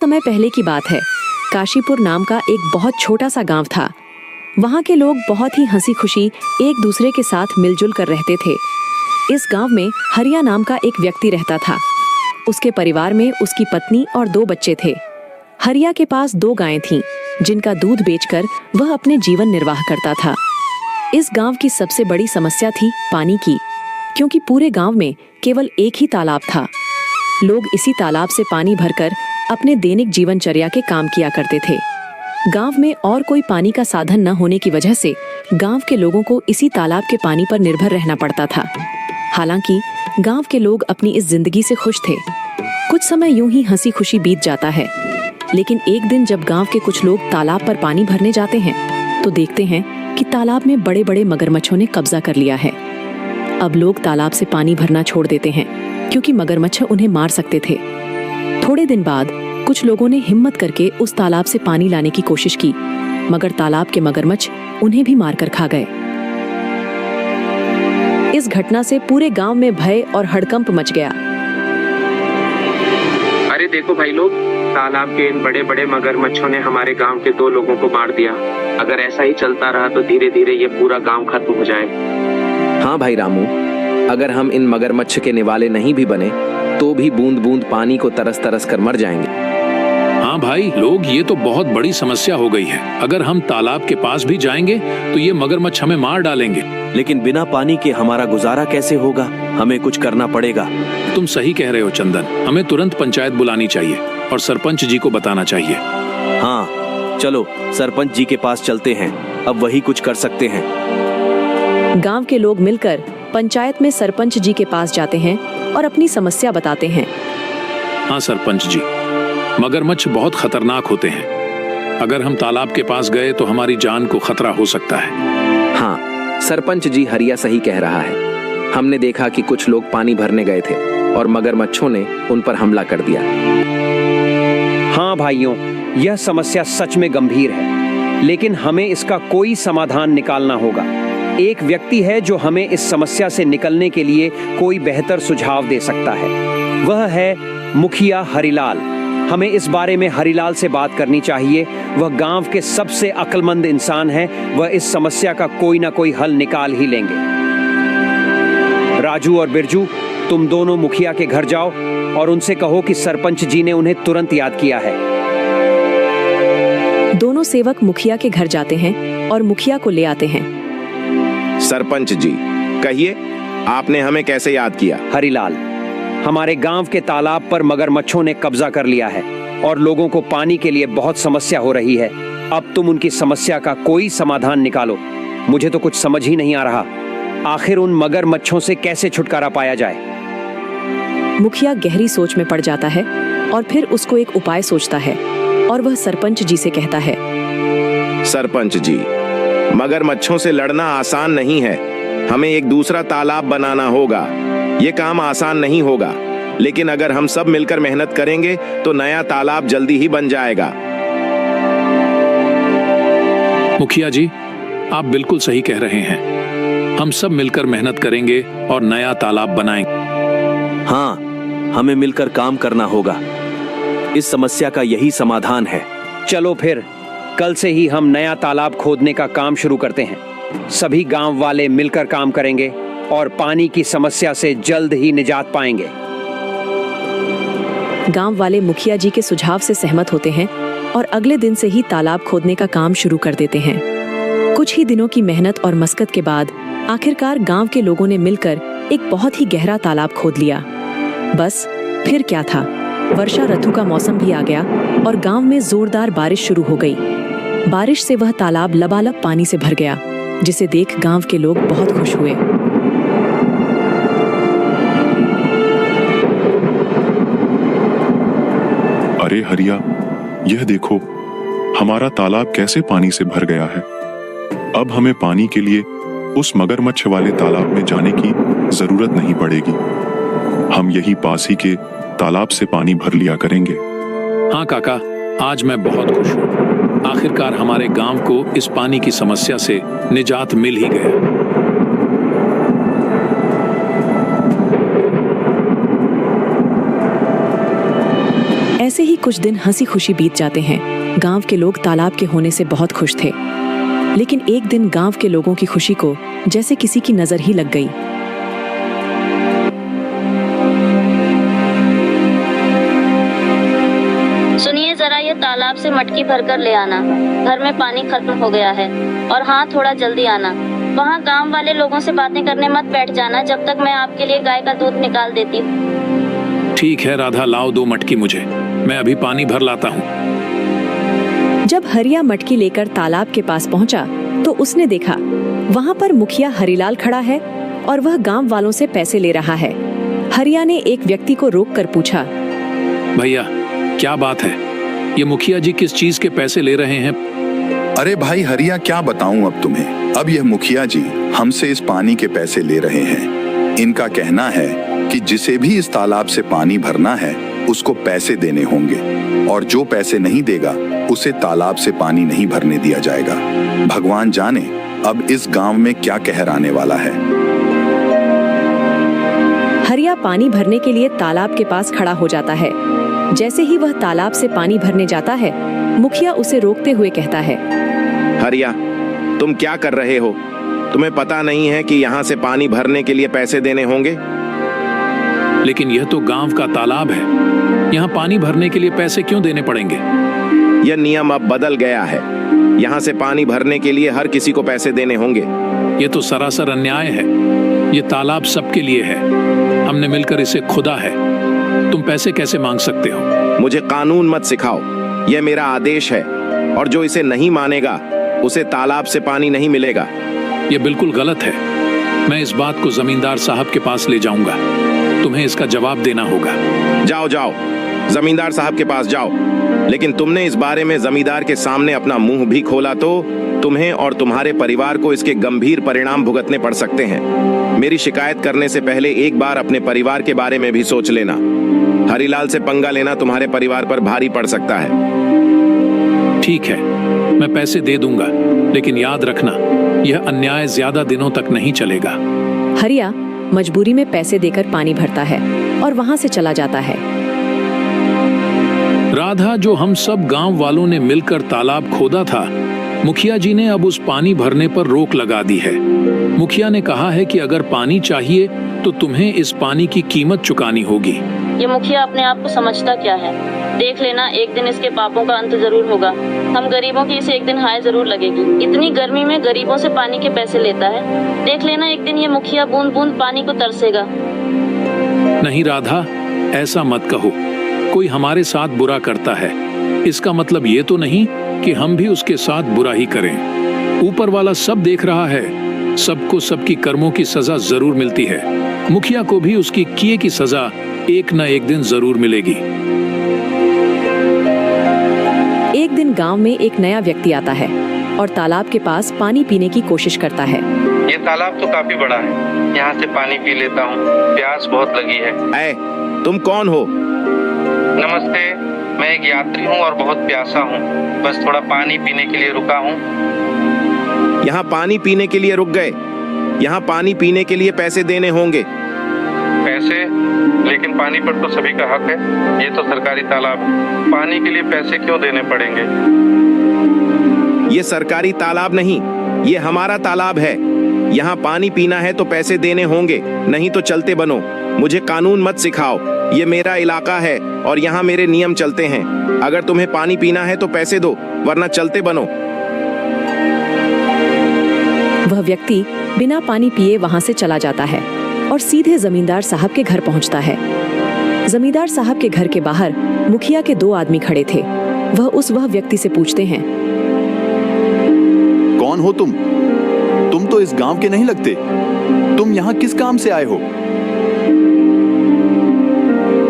समय पहले की बात है। काशीपुर नाम का एक बहुत छोटा सा गांव था। वहां के लोग बहुत ही हंसी खुशी एक दूसरे के साथ मिलजुल कर रहते थे। इस गांव में हरिया नाम का एक व्यक्ति रहता था। उसके परिवार में उसकी पत्नी और 2 बच्चे थे। हरिया के पास 2 गायें थीं, जिनका दूध बेचकर वह अपने जीवन निर्वाह करता था। इस गांव की सबसे बड़ी समस्या थी पानी की, क्योंकि पूरे गांव में केवल एक ही तालाब था। लोग इसी तालाब से पानी भरकर अपने दैनिक जीवनचर्या के काम किया करते थे। गांव में और कोई पानी का साधन न होने की वजह से गांव के लोगों को इसी तालाब के पानी पर निर्भर रहना पड़ता था। हालांकि गांव के लोग अपनी इस जिंदगी से खुश थे। कुछ समय यूं ही हंसी खुशी बीत जाता है, लेकिन एक दिन जब गांव के कुछ लोग तालाब पर पानी भरने जाते हैं तो देखते हैं कि तालाब में बड़े बड़े मगरमच्छों ने कब्जा कर लिया है। अब लोग तालाब से पानी भरना छोड़ देते हैं, क्योंकि मगरमच्छ उन्हें मार सकते थे। थोड़े दिन बाद कुछ लोगों ने हिम्मत करके उस तालाब से पानी लाने की कोशिश की, मगर तालाब के मगरमच्छ उन्हें भी मारकर खा गए। इस घटना से पूरे गांव में भय और हड़कंप मच गया। अरे देखो भाई लोग, तालाब के इन बड़े बड़े मगरमच्छों ने हमारे गांव के 2 लोगों को मार दिया। अगर ऐसा ही चलता रहा तो धीरे धीरे ये पूरा गांव खत्म हो जाएगा। हाँ भाई रामू, अगर हम इन मगरमच्छ के निवाले नहीं भी बने तो भी बूंद बूंद पानी को तरस तरस कर मर जाएंगे। हाँ भाई लोग, ये तो बहुत बड़ी समस्या हो गई है। अगर हम तालाब के पास भी जाएंगे तो ये मगरमच्छ हमें मार डालेंगे। लेकिन बिना पानी के हमारा गुजारा कैसे होगा? हमें कुछ करना पड़ेगा। तुम सही कह रहे हो चंदन, हमें तुरंत पंचायत बुलानी चाहिए और सरपंच जी को बताना चाहिए। हाँ चलो सरपंच जी के पास चलते हैं, अब वही कुछ कर सकते हैं। गांव के लोग मिलकर पंचायत में सरपंच जी के पास जाते हैं और अपनी समस्या बताते हैं। हाँ सरपंच जी, मगरमच्छ बहुत खतरनाक होते हैं। अगर हम तालाब के पास गए तो हमारी जान को खतरा हो सकता है। हाँ सरपंच जी, हरिया सही कह रहा है। हमने देखा कि कुछ लोग पानी भरने गए थे और मगरमच्छों ने उन पर हमला कर दिया। हाँ भाइयों, यह समस्या सच में गंभीर है, लेकिन हमें इसका कोई समाधान निकालना होगा। एक व्यक्ति है जो हमें इस समस्या से निकलने के लिए कोई बेहतर सुझाव दे सकता है। वह है मुखिया हरिलाल। हमें इस बारे में हरिलाल से बात करनी चाहिए। वह गांव के सबसे अक्लमंद इंसान है। वह इस समस्या का कोई ना कोई हल निकाल ही लेंगे। राजू और बिरजू, तुम दोनों मुखिया के घर जाओ और उनसे कहो कि सरपंच जी ने उन्हें तुरंत याद किया है। दोनों सेवक मुखिया के घर जाते हैं और मुखिया को ले आते हैं। सरपंच जी, कहिए आपने हमें कैसे याद किया? हरिलाल, हमारे गांव के तालाब पर मगरमच्छों ने कब्जा कर लिया है और लोगों को पानी के लिए बहुत समस्या हो रही है। अब तुम उनकी समस्या का कोई समाधान निकालो। मुझे तो कुछ समझ ही नहीं आ रहा, आखिर उन मगरमच्छों से कैसे छुटकारा पाया जाए। मुखिया गहरी सोच में पड़ जाता है और फिर उसको एक उपाय सोचता है और वह सरपंच जी से कहता है। सरपंच जी, मगरमच्छों से लड़ना आसान नहीं है। हमें एक दूसरा तालाब बनाना होगा। ये काम आसान नहीं होगा, लेकिन अगर हम सब मिलकर मेहनत करेंगे तो नया तालाब जल्दी ही बन जाएगा। मुखिया जी, आप बिल्कुल सही कह रहे हैं। हम सब मिलकर मेहनत करेंगे और नया तालाब बनाएंगे। हाँ, हमें मिलकर काम करना होगा। इस समस्या का यही समाधान है। चलो फिर कल से ही हम नया तालाब खोदने का काम शुरू करते हैं। सभी गांव वाले मिलकर काम करेंगे और पानी की समस्या से जल्द ही निजात पाएंगे। गांव वाले मुखिया जी के सुझाव से सहमत होते हैं और अगले दिन से ही तालाब खोदने का काम शुरू कर देते हैं। कुछ ही दिनों की मेहनत और मशक्कत के बाद आखिरकार गांव के लोगों ने मिलकर एक बहुत ही गहरा तालाब खोद लिया। बस फिर क्या था, वर्षा ऋतु का मौसम भी आ गया और गांव में जोरदार बारिश शुरू हो गई। बारिश से वह तालाब लबालब पानी से भर गया, जिसे देख गांव के लोग बहुत खुश हुए। अरे हरिया, यह देखो, हमारा तालाब कैसे पानी से भर गया है। अब हमें पानी के लिए उस मगरमच्छ वाले तालाब में जाने की जरूरत नहीं पड़ेगी। हम यही पास ही के तालाब से पानी भर लिया करेंगे। हाँ काका, आज मैं बहुत खुश हूँ। आखिरकार हमारे गांव को इस पानी की समस्या से निजात मिल ही गया। ऐसे ही कुछ दिन हंसी खुशी बीत जाते हैं। गांव के लोग तालाब के होने से बहुत खुश थे, लेकिन एक दिन गांव के लोगों की खुशी को जैसे किसी की नजर ही लग गई। सुनिए जरा, ये तालाब से मटकी भरकर ले आना। घर में पानी खत्म हो गया है। और हाँ, थोड़ा जल्दी आना। वहाँ गांव वाले लोगों से बातें करने मत बैठ जाना जब तक मैं आपके लिए गाय का दूध निकाल देती हूँ। ठीक है राधा, लाओ 2 मटकी मुझे, मैं अभी पानी भर लाता हूँ। जब हरिया मटकी लेकर तालाब के पास पहुंचा तो उसने देखा वहां पर मुखिया हरिलाल खड़ा है और वह गांव वालों से पैसे ले रहा है। हरिया ने एक व्यक्ति को रोककर पूछा, भैया क्या बात है, ये मुखिया जी किस चीज के पैसे ले रहे हैं? अरे भाई हरिया, क्या बताऊं अब तुम्हें। अब यह मुखिया जी हमसे इस पानी के पैसे ले रहे हैं। इनका कहना है कि जिसे भी इस तालाब से पानी भरना है उसको पैसे देने होंगे, और जो पैसे नहीं देगा उसे तालाब से पानी नहीं भरने दिया जाएगा। भगवान जाने अब इस गांव में क्या कहर आने वाला है। हरिया पानी भरने के लिए तालाब के पास खड़ा हो जाता है। जैसे ही वह तालाब से पानी भरने जाता है, मुखिया उसे रोकते हुए कहता है, हरिया, तुम क्या कर रहे हो? तुम्हें पता नहीं है कि यहाँ से पानी भरने के लिए पैसे देने होंगे? लेकिन यह तो गांव का तालाब है, यहाँ पानी भरने के लिए पैसे क्यों देने पड़ेंगे? यह नियम अब बदल गया है। यहाँ से पानी भरने के लिए हर किसी को पैसे देने होंगे। ये तो सरासर अन्याय है। ये तालाब सबके लिए है, हमने मिलकर इसे खुदा है। तुम पैसे कैसे मांग सकते हो? मुझे कानून मत सिखाओ, यह मेरा आदेश है, और जो इसे नहीं मानेगा उसे तालाब से पानी नहीं मिलेगा। ये बिल्कुल गलत है। मैं इस बात को जमींदार साहब के पास ले जाऊंगा। तुम्हें इसका जवाब देना होगा। जाओ जाओ, जमींदार साहब के पास जाओ। लेकिन तुमने इस बारे में जमींदार के सामने अपना मुंह भी खोला तो तुम्हें और तुम्हारे परिवार को इसके गंभीर परिणाम भुगतने पड़ सकते हैं। मेरी शिकायत करने से पहले एक बार अपने परिवार के बारे में भी सोच लेना। हरिलाल से पंगा लेना तुम्हारे परिवार पर भारी पड़ सकता है। ठीक है, मैं पैसे दे दूंगा, लेकिन याद रखना यह अन्याय ज्यादा दिनों तक नहीं चलेगा। हरिया मजबूरी में पैसे देकर पानी भरता है और वहां से चला जाता है। राधा, जो हम सब गांव वालों ने मिलकर तालाब खोदा था, मुखिया जी ने अब उस पानी भरने पर रोक लगा दी है। मुखिया ने कहा है कि अगर पानी चाहिए तो तुम्हें इस पानी की कीमत चुकानी होगी। ये मुखिया अपने आप को समझता क्या है? देख लेना, एक दिन इसके पापों का अंत जरूर होगा। हम गरीबों की इसे एक दिन हाय जरूर लगेगी। इतनी गर्मी में गरीबों से पानी के पैसे लेता है। देख लेना, एक दिन ये मुखिया बूंद बूंद पानी को तरसेगा। नहीं राधा, ऐसा मत कहो। कोई हमारे साथ बुरा करता है, इसका मतलब ये तो नहीं कि हम भी उसके साथ बुरा ही करें। ऊपर वाला सब देख रहा है, सबको सबकी कर्मों की सजा जरूर मिलती है। मुखिया को भी उसकी किए की सजा एक न एक दिन जरूर मिलेगी। एक दिन गांव में एक नया व्यक्ति आता है और तालाब के पास पानी पीने की कोशिश करता है। ये तालाब तो काफी बड़ा है, यहाँ से पानी पी लेता हूँ, प्यास बहुत लगी है। ऐ, तुम कौन हो? नमस्ते, मैं एक यात्री हूँ और बहुत प्यासा हूँ। बस थोड़ा पानी पीने के लिए रुका हूँ। यहाँ पानी पीने के लिए रुक गए? यहाँ पानी पीने के लिए पैसे देने होंगे। पैसे? लेकिन पानी पर तो सभी का हक है। ये तो सरकारी तालाब है, पानी के लिए पैसे क्यों देने पड़ेंगे? ये सरकारी तालाब नहीं, ये हमारा तालाब है। यहाँ पानी पीना है तो पैसे देने होंगे, नहीं तो चलते बनो। मुझे कानून मत सिखाओ, ये मेरा इलाका है और यहाँ मेरे नियम चलते हैं। अगर तुम्हें पानी पीना है तो पैसे दो, वरना चलते बनो। वह व्यक्ति बिना पानी पिए वहां से चला जाता है और सीधे जमींदार साहब के घर पहुंचता है। जमींदार साहब के घर के बाहर मुखिया के 2 आदमी खड़े थे। वह व्यक्ति से पूछते हैं, कौन हो तुम? तुम तो इस गांव के नहीं लगते। तुम यहाँ किस काम से आए हो?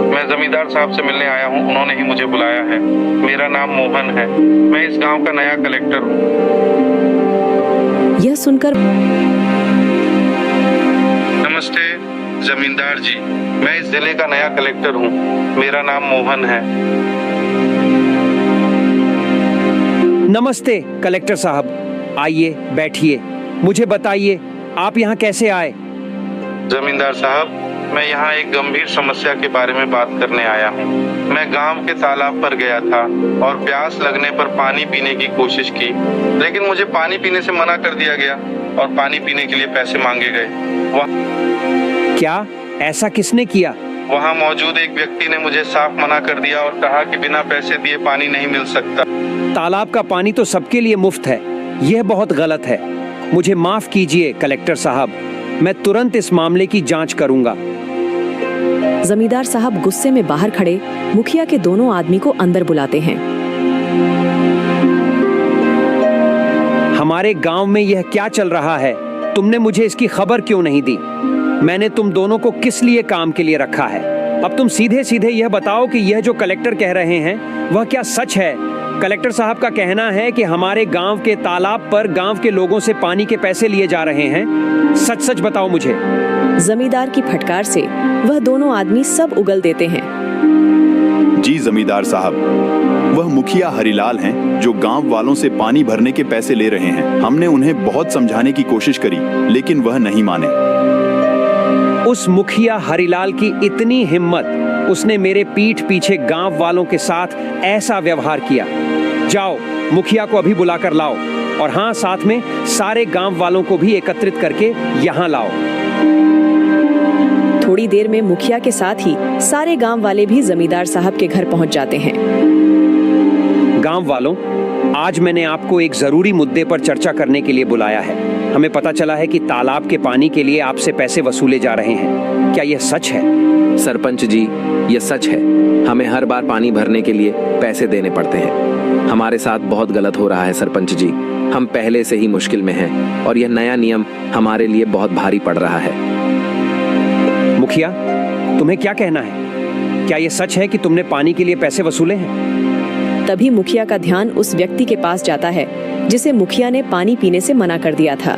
मैं जमींदार साहब से मिलने आया हूँ, उन्होंने ही मुझे बुलाया है। मेरा नाम मोहन है, मैं इस गांव का नया कलेक्टर हूँ। यह सुनकर नमस्ते जमींदार जी, मैं इस जिले का नया कलेक्टर हूँ। मेरा नाम मोहन है। नमस्ते कलेक्टर साहब, आइए बैठिए। मुझे बताइए आप यहाँ कैसे आए? जमींदार साहब, मैं यहाँ एक गंभीर समस्या के बारे में बात करने आया हूँ। मैं गांव के तालाब पर गया था और प्यास लगने पर पानी पीने की कोशिश की, लेकिन मुझे पानी पीने से मना कर दिया गया और पानी पीने के लिए पैसे मांगे गए। क्या ऐसा किसने किया? वहां मौजूद एक व्यक्ति ने मुझे साफ मना कर दिया और कहा कि बिना पैसे दिए पानी नहीं मिल सकता। तालाब का पानी तो सबके लिए मुफ्त है, यह बहुत गलत है। मुझे माफ कीजिए कलेक्टर साहब, मैं तुरंत इस मामले की जांच करूंगा। जमींदार साहब गुस्से में बाहर खड़े मुखिया के दोनों आदमी को अंदर बुलाते हैं। हमारे गांव में यह क्या चल रहा है? तुमने मुझे इसकी खबर क्यों नहीं दी? मैंने तुम दोनों को किस लिए काम के लिए रखा है? अब तुम सीधे सीधे यह बताओ कि यह जो कलेक्टर कह रहे हैं वह क्या सच है? कलेक्टर साहब का कहना है कि हमारे गांव के तालाब पर गांव के लोगों से पानी के पैसे लिए जा रहे हैं। सच सच बताओ मुझे। जमींदार की फटकार से वह दोनों आदमी सब उगल देते हैं। जी जमींदार साहब, वह मुखिया हरिलाल हैं जो गांव वालों से पानी भरने के पैसे ले रहे हैं। हमने उन्हें बहुत समझाने की कोशिश करी, लेकिन वह नहीं माने। उस मुखिया हरिलाल की इतनी हिम्मत, उसने मेरे पीठ पीछे गांव वालों के साथ ऐसा व्यवहार किया। जाओ, मुखिया को अभी बुला कर लाओ, और हाँ, साथ में सारे गांव वालों को भी एकत्रित करके यहाँ लाओ। थोड़ी देर में मुखिया के साथ ही सारे गांव वाले भी जमींदार साहब के घर पहुंच जाते हैं। गांव वालों, आज मैंने आपको एक जरूरी मुद्दे पर चर्चा करने के लिए बुलाया है। हमें पता चला है कि तालाब के पानी के लिए आपसे पैसे वसूले जा रहे हैं। क्या यह सच है? सरपंच जी, यह सच है। हमें हर बार पानी भरने के लिए पैसे देने पड़ते हैं। हमारे साथ बहुत गलत हो रहा है सरपंच जी। हम पहले से ही मुश्किल में हैं और यह नया नियम हमारे लिए बहुत भारी पड़ रहा है। मुखिया, तुम्हें क्या कहना है? क्या यह सच है कि तुमने पानी के लिए पैसे वसूले हैं? तभी मुखिया का ध्यान उस व्यक्ति के पास जाता है जिसे मुखिया ने पानी पीने से मना कर दिया था।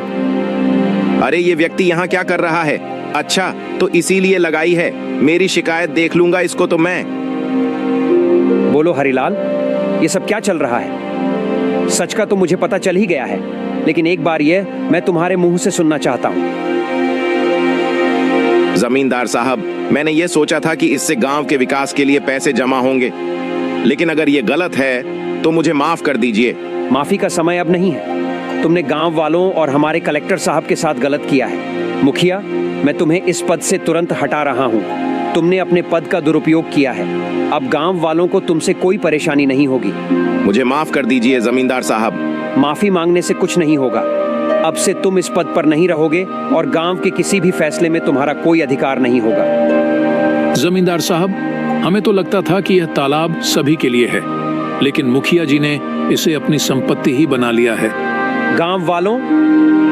अरे ये व्यक्ति यहाँ क्या कर रहा है? अच्छा, तो इसीलिए लगाई है। मेरी शिकायत देख लूंगा इसको तो मैं। बोलो हरिलाल, ये सब क्या चल रहा है? सच का तो मुझे पता चल ही गया है, लेकिन एक बार यह मैं तुम्हारे मुंह से सुनना चाहता हूँ। जमींदार साहब, मैंने ये सोचा था कि इससे गांव के विकास के लिए पैसे जमा होंगे, लेकिन अगर ये गलत है तो मुझे माफ कर दीजिए। माफी का समय अब नहीं है। तुमने गांव वालों और हमारे कलेक्टर साहब के साथ गलत किया है। मुखिया, मैं तुम्हें इस पद से तुरंत हटा रहा हूँ। तुमने अपने पद का दुरुपयोग किया है। अब गांव वालों को तुमसे कोई परेशानी नहीं होगी। मुझे माफ कर दीजिए जमींदार साहब। माफी मांगने से कुछ नहीं होगा। अब से तुम इस पद पर नहीं रहोगे और गांव के किसी भी फैसले में तुम्हारा कोई अधिकार नहीं होगा। जमींदार साहब, हमें तो लगता था कि यह तालाब सभी के लिए है, लेकिन मुखिया जी ने इसे अपनी संपत्ति ही बना लिया है। गांव वालों,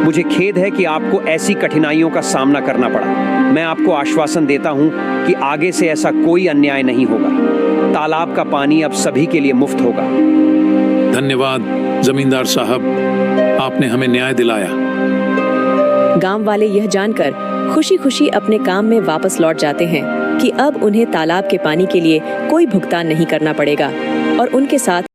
मुझे खेद है कि आपको ऐसी कठिनाइयों का सामना करना पड़ा। मैं आपको आश्वासन देता हूं कि आगे से ऐसा कोई अन्याय नहीं होगा। तालाब का पानी अब सभी के लिए मुफ्त होगा। धन्यवाद जमींदार साहब, आपने हमें न्याय दिलाया। गांव वाले यह जानकर खुशी खुशी अपने काम में वापस लौट जाते हैं कि अब उन्हें तालाब के पानी के लिए कोई भुगतान नहीं करना पड़ेगा और उनके साथ